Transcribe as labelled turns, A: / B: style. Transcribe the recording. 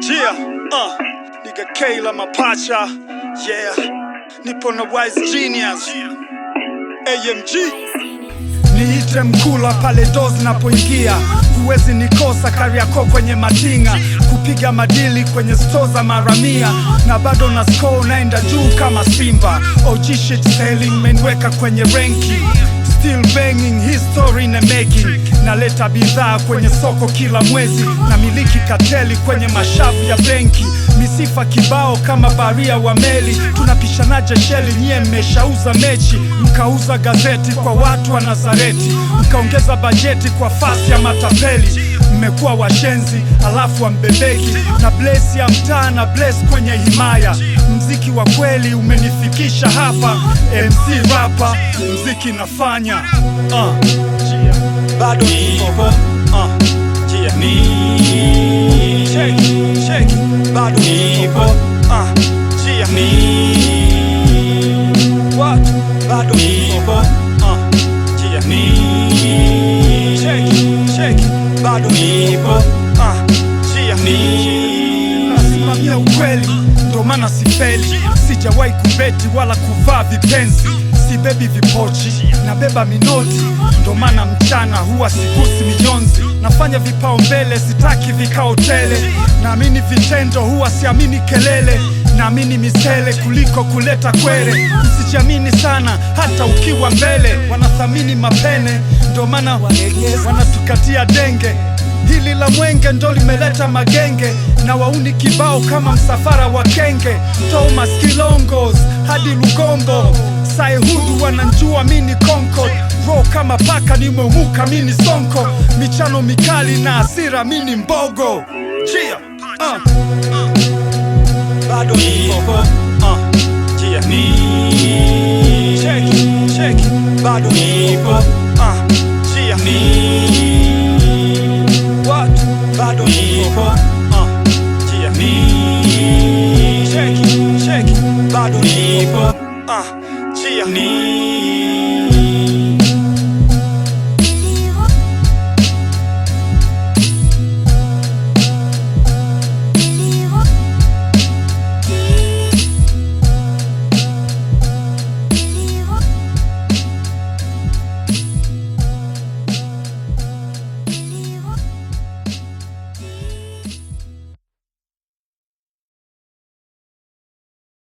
A: Yeah, nigga Kayla Mapacha. Yeah, nipo na Wise Genius AMG. Niite mkula pale dozi napoingia, huwezi nikosa Kariakoo kwenye matinga, kupiga madili kwenye store za maramia, na bado na score naenda juu kama Simba. OG shit selling menweka kwenye ranking, still banging, history in the making. Naleta bidhaa kwenye soko kila mwezi, na miliki kateli kwenye mashavu ya benki. Misifa kibao kama baria wa meli, tunapishanaje sheli nyie mmeshauza mechi. Mkauza gazeti kwa watu wa Nazareti, mkaongeza bajeti kwa fasi ya matapeli. Mmekuwa washenzi alafu wambebeki, na bless ya mtaa na bless kwenye himaya. Mziki wa kweli umenifikisha hapa, MC rapper, mziki nafanya bado nipo check bado nipo what bado nipo check bado nipo nasimamia ukweli, ndo maana sifeli. Sijawahi kubeti wala kuvaa vipenzi, sibebi vipochi, nabeba minoti. Ndo maana mchana huwa sigusi minyonzi, nafanya vipao mbele, sitaki vikao tele. Naamini vitendo, huwa siamini kelele. Naamini misele kuliko kuleta kwere. Msijiamini sana hata ukiwa mbele, wanathamini mapene, ndo maana wanatukatia denge. Hili la Mwenge ndo limeleta magenge, na wauni kibao kama msafara wa kenge. Thomas Kilongos hadi Lugombo, Saihudu wananjua mini Concord. Roho kama paka nimeumuka mini Sonko, michano mikali na asira mini Mbogo. Chia bado nipo check bado nipo what bado nipo check bado nipo